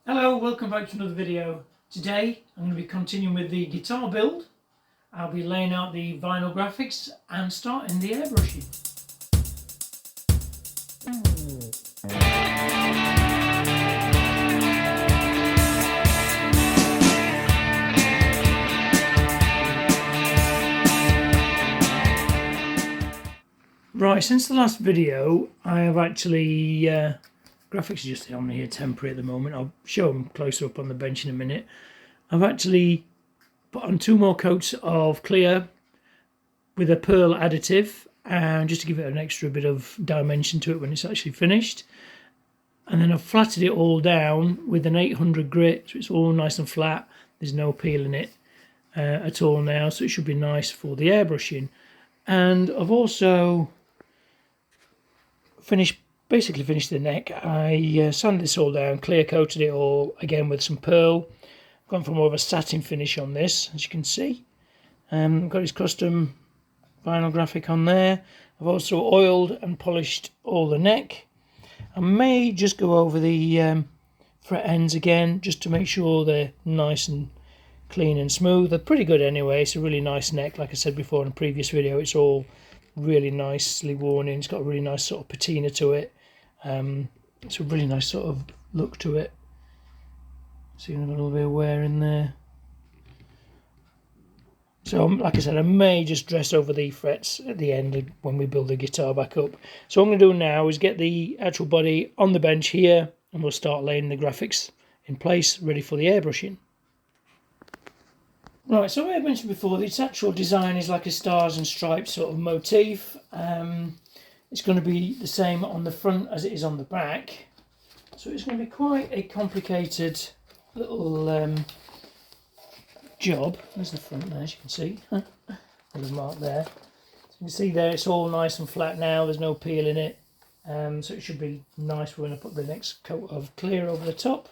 Hello, welcome back to another video. Today I'm going to be continuing with the guitar build. I'll be laying out the vinyl graphics and starting the airbrushing. Right, since the last video I have actually graphics are just on here temporary at the moment. I'll show them closer up on the bench in a minute. I've actually put on 2 more coats of clear with a pearl additive, and just to give it an extra bit of dimension to it when it's actually finished. And then I've flatted it all down with an 800 grit, so it's all nice and flat. There's no peel in it at all now, so it should be nice for the airbrushing. And I've also basically finished the neck. I sanded this all down, clear coated it all again with some pearl. I've gone for more of a satin finish on this, as you can see. Got his custom vinyl graphic on there. I've also oiled and polished all the neck. I may just go over the fret ends again, just to make sure they're nice and clean and smooth. They're pretty good anyway. It's a really nice neck. Like I said before in a previous video, it's all really nicely worn in. It's got a really nice sort of patina to it. It's a really nice sort of look to it. Seeing a little bit of wear in there. So like I said, I may just dress over the frets at the end when we build the guitar back up. So what I'm going to do now is get the actual body on the bench here, and we'll start laying the graphics in place, ready for the airbrushing. Right, so I mentioned before, its actual design is like a stars and stripes sort of motif. It's going to be the same on the front as it is on the back. So it's going to be quite a complicated little job. There's the front there, as you can see. There's a mark there. So you can see there it's all nice and flat now. There's no peel in it. So it should be nice when I put the next coat of clear over the top.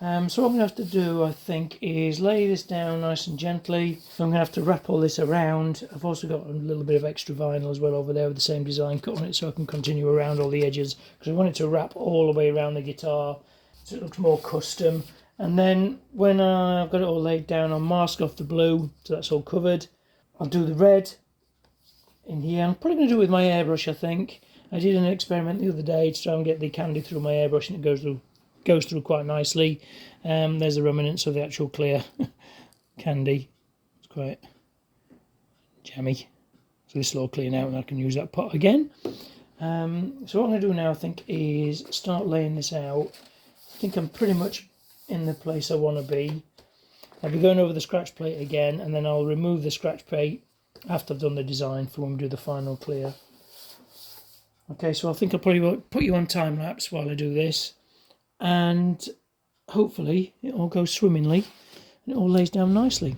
So what I'm going to have to do, I think, is lay this down nice and gently. So I'm going to have to wrap all this around. I've also got a little bit of extra vinyl as well over there with the same design cut on it, so I can continue around all the edges, because I want it to wrap all the way around the guitar so it looks more custom. And then when I've got it all laid down, I'll mask off the blue, so that's all covered. I'll do the red in here. I'm probably going to do it with my airbrush, I think. I did an experiment the other day to try and get the candy through my airbrush, and it goes through quite nicely. There's the remnants of the actual clear candy. It's quite jammy. So this will all clean out and I can use that pot again. So what I'm going to do now, I think, is start laying this out. I think I'm pretty much in the place I want to be. I'll be going over the scratch plate again, and then I'll remove the scratch plate after I've done the design for when we do the final clear. Okay, so I think I'll probably put you on time lapse while I do this. And hopefully it all goes swimmingly and it all lays down nicely.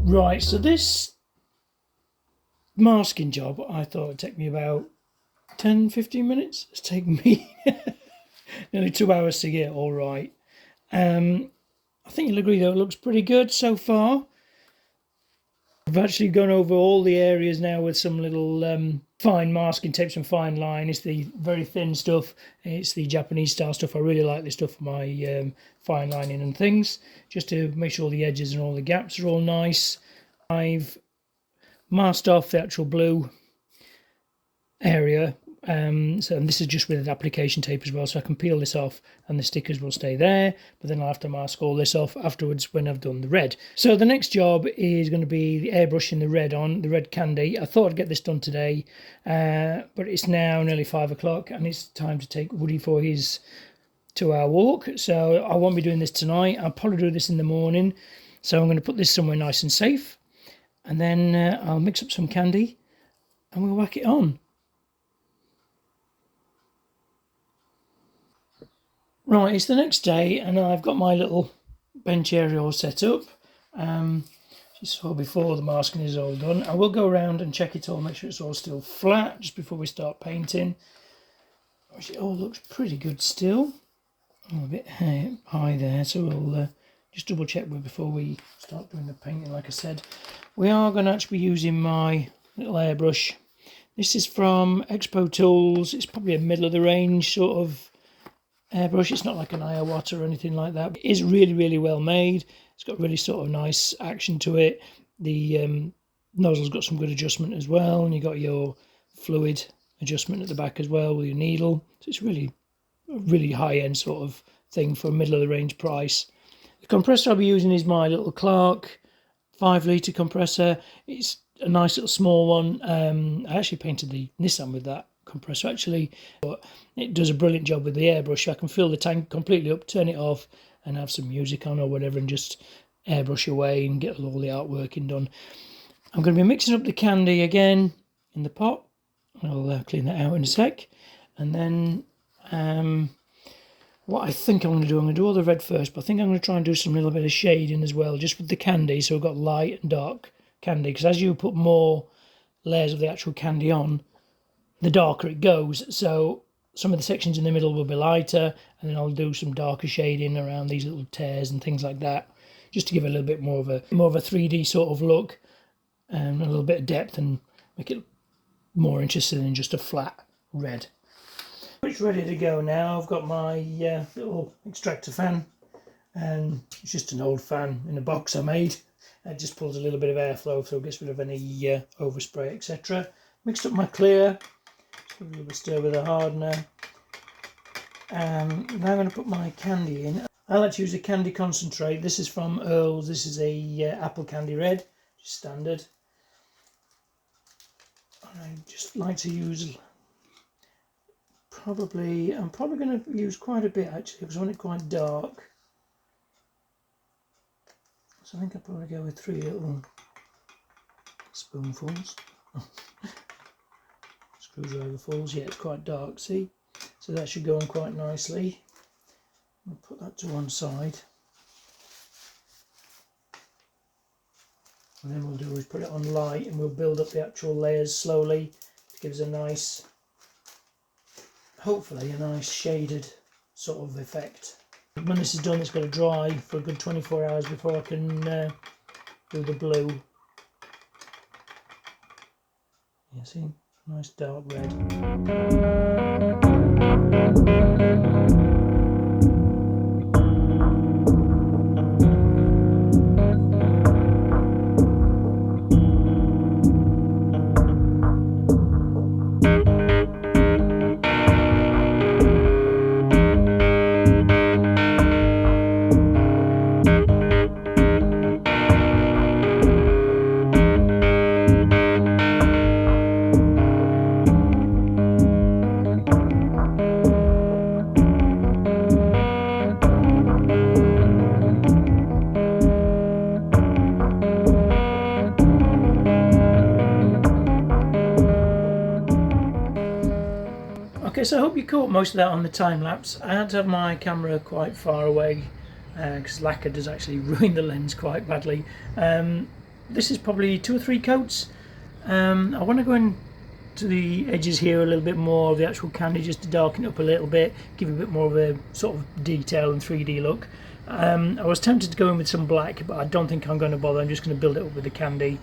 Right, so this masking job, I thought it'd take me about 10-15 minutes. It's taken me nearly 2 hours to get it all right. I think you'll agree though, it looks pretty good so far. I've actually gone over all the areas now with some little fine masking tape, some fine line. It's the very thin stuff. It's the Japanese style stuff. I really like this stuff for my fine lining and things, just to make sure the edges and all the gaps are all nice. I've masked off the actual blue area and this is just with an application tape as well, so I can peel this off and the stickers will stay there, but then I'll have to mask all this off afterwards when I've done the red. So the next job is going to be the airbrushing the red on, the red candy. I thought I'd get this done today, but it's now nearly 5 o'clock and it's time to take Woody for his 2-hour walk, so I won't be doing this tonight. I'll probably do this in the morning, so I'm going to put this somewhere nice and safe, and then I'll mix up some candy and we'll whack it on. Right, it's the next day and I've got my little bench area all set up. You saw before, the masking is all done. I will go around and check it all, make sure it's all still flat just before we start painting, which it all looks pretty good still. A bit high there, so we'll just double check before we start doing the painting. Like I said, we are going to actually be using my little airbrush. This is from Expo Tools. It's probably a middle of the range sort of airbrush. It's not like an Iwata or anything like that. It is really well made. It's got really sort of nice action to it. The nozzle's got some good adjustment as well, and you got your fluid adjustment at the back as well with your needle. So it's really high-end sort of thing for a middle of the range price. The compressor I'll be using is my little Clark 5-litre compressor. It's a nice little small one. I actually painted the Nissan with that compressor actually, but it does a brilliant job with the airbrush. I can fill the tank completely up, turn it off and have some music on or whatever and just airbrush away and get all the artworking done. I'm going to be mixing up the candy again in the pot. I'll clean that out in a sec, and then what I think I'm going to do all the red first, but I think I'm going to try and do some little bit of shading as well, just with the candy, so I've got light and dark candy, because as you put more layers of the actual candy on, the darker it goes. So some of the sections in the middle will be lighter, and then I'll do some darker shading around these little tears and things like that, just to give it a little bit more of a 3D sort of look, and a little bit of depth, and make it more interesting than just a flat red. It's ready to go now. I've got my little extractor fan, and it's just an old fan in a box I made. It just pulls a little bit of airflow, so it gets rid of any overspray, etc. Mixed up my clear, just give it a little bit stir with a hardener. Now I'm going to put my candy in. I like to use a candy concentrate. This is from Earl's. This is a apple candy red, just standard. And I just like to use I'm probably going to use quite a bit actually, because I want it quite dark. So I think I'll probably go with 3 little spoonfuls. Screwdriverfuls. Yeah, it's quite dark, see? So that should go on quite nicely. I'll put that to one side. And then we'll do is put it on light, and we'll build up the actual layers slowly. It gives a nice, hopefully a nice shaded sort of effect. When this is done, it's got to dry for a good 24 hours before I can do the blue. You see, nice dark red. Okay, so I hope you caught most of that on the time lapse. I had to have my camera quite far away because lacquer does actually ruin the lens quite badly. This is probably 2 or 3 coats. I want to go into the edges here a little bit more of the actual candy, just to darken it up a little bit, give it a bit more of a sort of detail and 3D look. I was tempted to go in with some black, but I don't think I'm going to bother. I'm just going to build it up with the candy.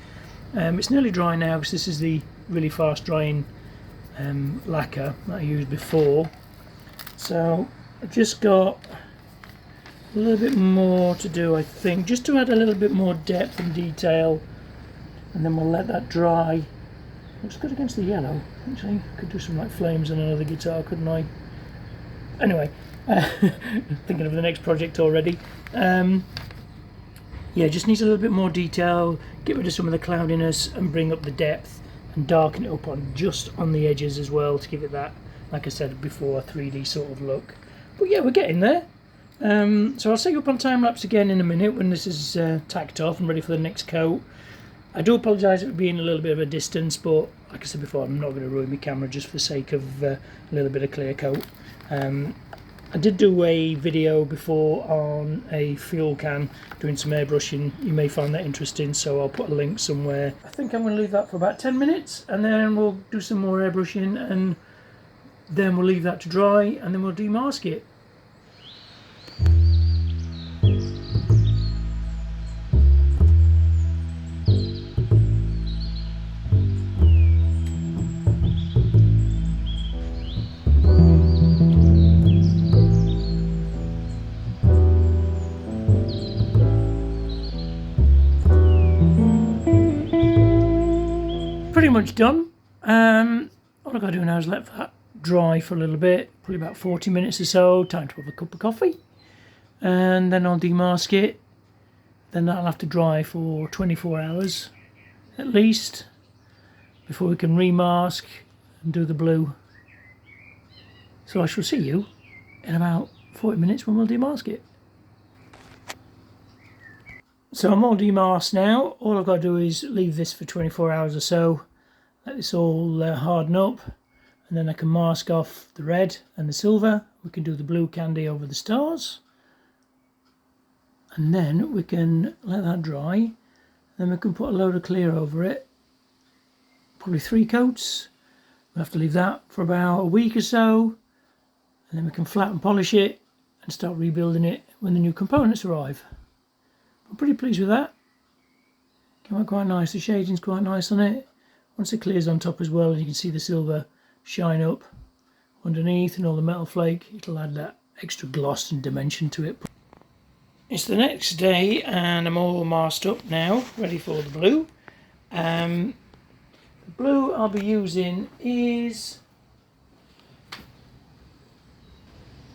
It's nearly dry now because this is the really fast drying lacquer that I used before. So I've just got a little bit more to do, I think, just to add a little bit more depth and detail, and then we'll let that dry Looks good against the yellow. Actually, could do some like flames on another guitar, couldn't I? Anyway, thinking of the next project already. Yeah, just needs a little bit more detail, get rid of some of the cloudiness and bring up the depth and darken it up on just on the edges as well to give it that, like I said before, a 3D sort of look. But yeah, we're getting there. So I'll set you up on time lapse again in a minute when this is tacked off and ready for the next coat. I do apologise for being a little bit of a distance, but like I said before, I'm not going to ruin my camera just for the sake of a little bit of clear coat. I did do a video before on a fuel can doing some airbrushing. You may find that interesting, so I'll put a link somewhere. I think I'm going to leave that for about 10 minutes and then we'll do some more airbrushing and then we'll leave that to dry and then we'll demask it. Pretty much done. All I've got to do now is let that dry for a little bit, probably about 40 minutes or so. Time to have a cup of coffee, and then I'll demask it. Then that'll have to dry for 24 hours at least before we can remask and do the blue. So I shall see you in about 40 minutes when we'll demask it. So I'm all demasked now. All I've got to do is leave this for 24 hours or so, let this all harden up, and then I can mask off the red and the silver. We can do the blue candy over the stars, and then we can let that dry. Then we can put a load of clear over it, probably 3 coats. We'll have to leave that for about a week or so, and then we can flat and polish it and start rebuilding it when the new components arrive. I'm pretty pleased with that. Came out quite nice. The shading's quite nice on it. Once it clears on top as well, you can see the silver shine up underneath and all the metal flake. It'll add that extra gloss and dimension to it. It's the next day and I'm all masked up now, ready for the blue. The blue I'll be using is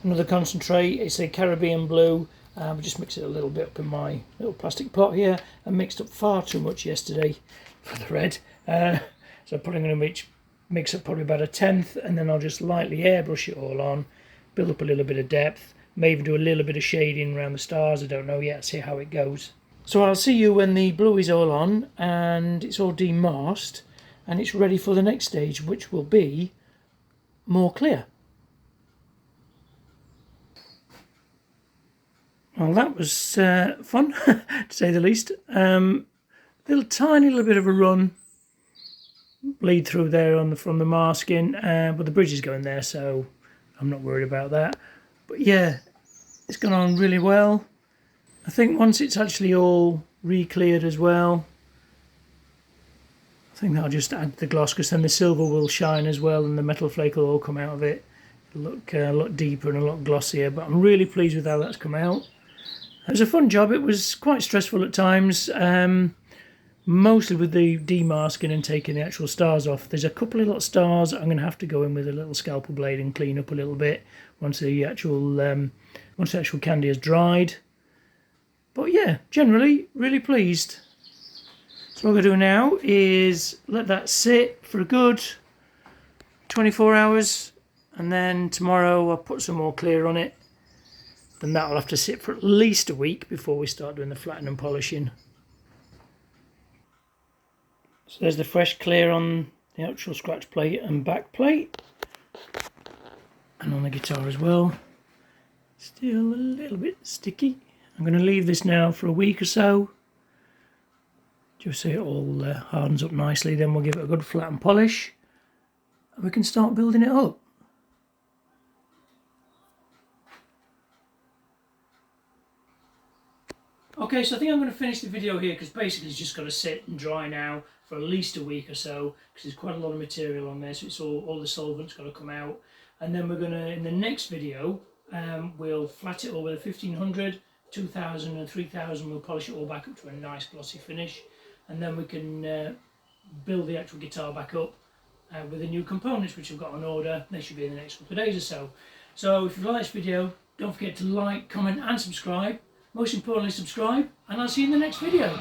another concentrate. It's a Caribbean blue. I just mix it a little bit up in my little plastic pot here. I mixed up far too much yesterday for the red. So I'm probably going to mix up probably about 1/10, and then I'll just lightly airbrush it all on, build up a little bit of depth, may even do a little bit of shading around the stars. I don't know yet, see how it goes. So I'll see you when the blue is all on and it's all demasked and it's ready for the next stage, which will be more clear. Well, that was fun, to say the least. Little tiny little bit of a run, bleed through there from the masking, but the bridge is going there, so I'm not worried about that. But yeah, it's gone on really well. I think once it's actually all re-cleared as well, I think that'll just add the gloss, because then the silver will shine as well and the metal flake will all come out of it. It'll look a lot deeper and a lot glossier, but I'm really pleased with how that's come out. It was a fun job. It was quite stressful at times, mostly with the demasking and taking the actual stars off. There's a couple of little stars I'm going to have to go in with a little scalpel blade and clean up a little bit once the actual candy has dried. But yeah, generally really pleased. So what I'm going to do now is let that sit for a good 24 hours, and then tomorrow I'll put some more clear on it. Then that'll have to sit for at least a week before we start doing the flattening and polishing. So there's the fresh clear on the actual scratch plate and back plate, and on the guitar as well. Still a little bit sticky. I'm going to leave this now for a week or so, just so it all hardens up nicely. Then we'll give it a good flat and polish, and we can start building it up. Okay, so I think I'm going to finish the video here, because basically it's just got to sit and dry now for at least a week or so, because there's quite a lot of material on there, so it's all the solvent's got to come out. And then we're going to, in the next video, we'll flat it all with a 1500, 2000 and 3000. We'll polish it all back up to a nice glossy finish, and then we can build the actual guitar back up with the new components which I've got on order. They should be in the next couple of days or so. So if you like this video, don't forget to like, comment and subscribe. Most importantly, subscribe, and I'll see you in the next video.